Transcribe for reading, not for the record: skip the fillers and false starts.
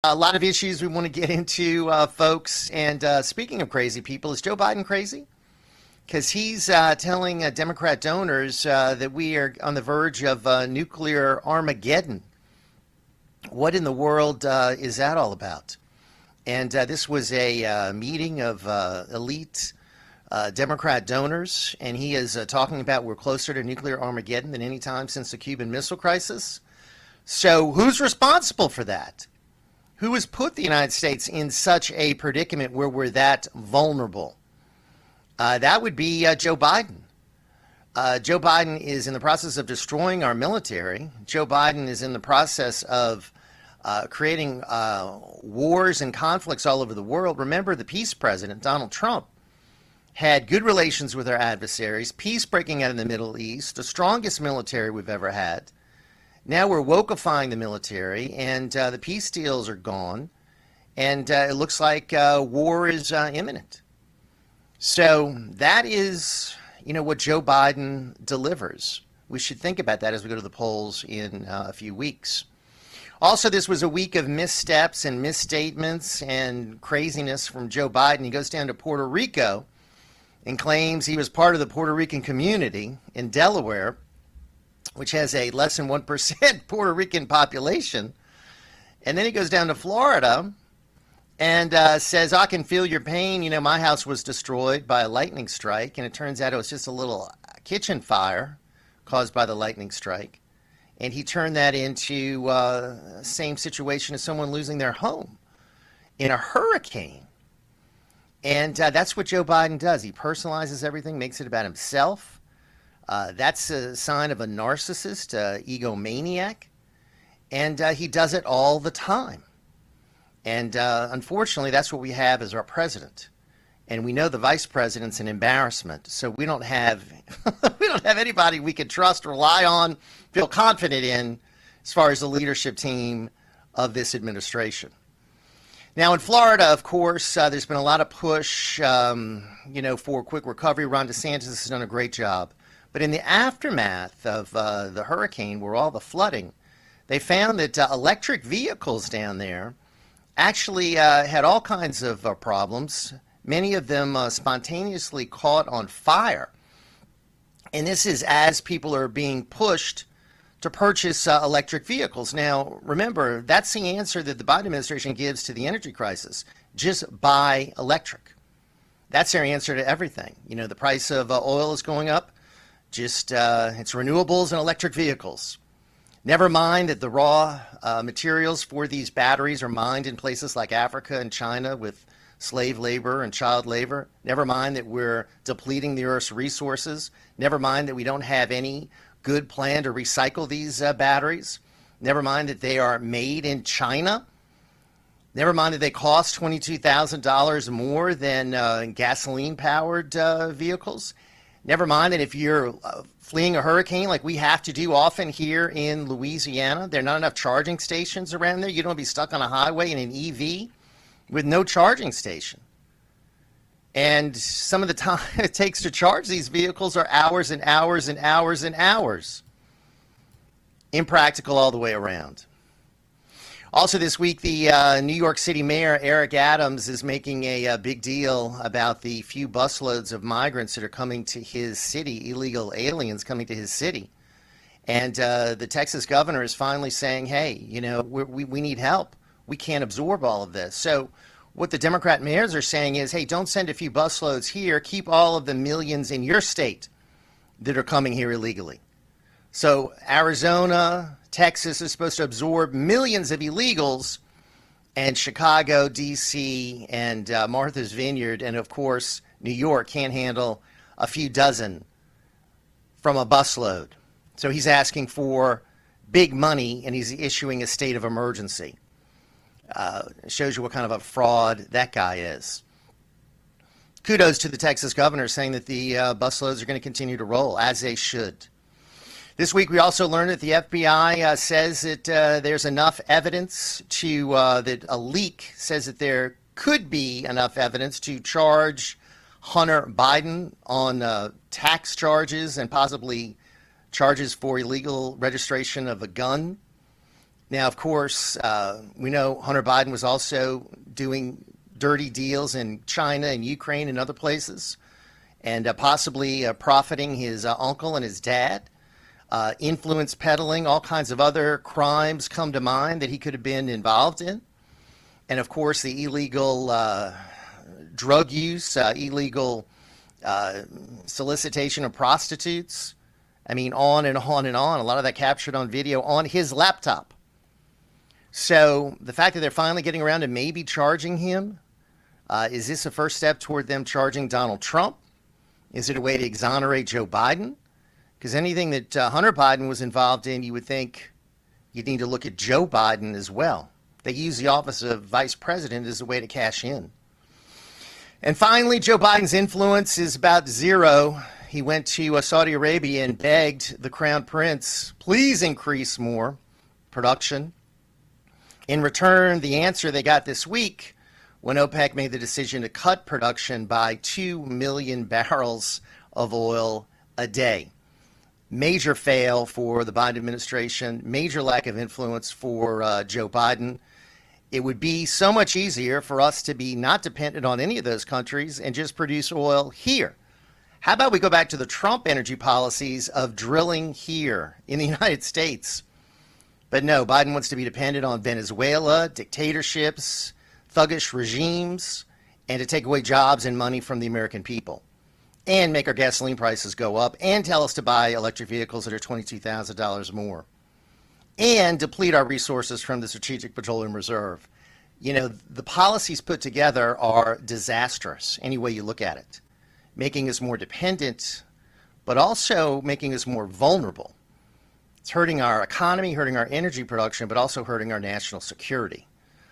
A lot of issues we want to get into, folks. And speaking of crazy people, is Joe Biden crazy? Because he's telling Democrat donors that we are on the verge of nuclear armageddon. What in the world is that all about? And this was a meeting of elite Democrat donors, and he is talking about we're closer to nuclear armageddon than any time since the Cuban Missile Crisis. So who's responsible for that? Who has put the United States in such a predicament where we're that vulnerable? That would be Joe Biden. Joe Biden is in the process of destroying our military. Joe Biden is in the process of creating wars and conflicts all over the world. Remember, the peace president, Donald Trump, had good relations with our adversaries, peace breaking out in the Middle East, the strongest military we've ever had. Now we're wokeifying the military, and the peace deals are gone, and it looks like war is imminent. So that is, what Joe Biden delivers. We should think about that as we go to the polls in a few weeks. Also, this was a week of missteps and misstatements and craziness from Joe Biden. He goes down to Puerto Rico and claims he was part of the Puerto Rican community in Delaware, which has a less than 1% Puerto Rican population. And then he goes down to Florida and says, I can feel your pain. My house was destroyed by a lightning strike. And it turns out it was just a little kitchen fire caused by the lightning strike. And he turned that into the same situation as someone losing their home in a hurricane. And that's what Joe Biden does. He personalizes everything, makes it about himself. That's a sign of a narcissist, egomaniac, and he does it all the time. And unfortunately, that's what we have as our president. And we know the vice president's an embarrassment. So we don't have we don't have anybody we can trust, rely on, feel confident in as far as the leadership team of this administration. Now, in Florida, of course, there's been a lot of push, for quick recovery. Ron DeSantis has done a great job. But in the aftermath of the hurricane, where all the flooding, they found that electric vehicles down there actually had all kinds of problems, many of them spontaneously caught on fire. And this is as people are being pushed to purchase electric vehicles. Now, remember, that's the answer that the Biden administration gives to the energy crisis. Just buy electric. That's their answer to everything. The price of oil is going up. Just it's renewables and electric vehicles. Never mind that the raw materials for these batteries are mined in places like Africa and China with slave labor and child labor. Never mind that we're depleting the Earth's resources. Never mind that we don't have any good plan to recycle these batteries. Never mind that they are made in China. Never mind that they cost $22,000 more than gasoline-powered vehicles. Never mind that if you're fleeing a hurricane like we have to do often here in Louisiana, there are not enough charging stations around there. You don't want to be stuck on a highway in an EV with no charging station. And some of the time it takes to charge these vehicles are hours and hours and hours and hours. Impractical all the way around. Also this week, the New York City Mayor, Eric Adams, is making a big deal about the few busloads of migrants that are coming to his city, illegal aliens coming to his city. And the Texas governor is finally saying, hey, we need help. We can't absorb all of this. So what the Democrat mayors are saying is, hey, don't send a few busloads here. Keep all of the millions in your state that are coming here illegally. So Arizona, Texas is supposed to absorb millions of illegals, and Chicago, D.C., and Martha's Vineyard, and of course, New York can't handle a few dozen from a busload. So he's asking for big money, and he's issuing a state of emergency. Shows you what kind of a fraud that guy is. Kudos to the Texas governor saying that the busloads are going to continue to roll, as they should. This week, we also learned that the FBI says that there's enough evidence to, that a leak says that there could be enough evidence to charge Hunter Biden on tax charges and possibly charges for illegal registration of a gun. Now, of course, we know Hunter Biden was also doing dirty deals in China and Ukraine and other places, and possibly profiting his uncle and his dad, influence peddling, all kinds of other crimes come to mind that he could have been involved in. And of course, the illegal drug use, illegal solicitation of prostitutes. I mean, on and on and on. A lot of that captured on video on his laptop. So the fact that they're finally getting around to maybe charging him, is this a first step toward them charging Donald Trump? Is it a way to exonerate Joe Biden? Because anything that Hunter Biden was involved in, you would think you'd need to look at Joe Biden as well. They use the office of vice president as a way to cash in. And finally, Joe Biden's influence is about zero. He went to Saudi Arabia and begged the Crown Prince, please increase more production. In return, the answer they got this week when OPEC made the decision to cut production by 2 million barrels of oil a day. Major fail for the Biden administration, major lack of influence for Joe Biden. It would be so much easier for us to be not dependent on any of those countries and just produce oil here. How about we go back to the Trump energy policies of drilling here in the United States? But no, Biden wants to be dependent on Venezuela, dictatorships, thuggish regimes, and to take away jobs and money from the American people, and make our gasoline prices go up, and tell us to buy electric vehicles that are $22,000 more, and deplete our resources from the Strategic Petroleum Reserve. You know, the policies put together are disastrous any way you look at it, making us more dependent, but also making us more vulnerable. It's hurting our economy, hurting our energy production, but also hurting our national security.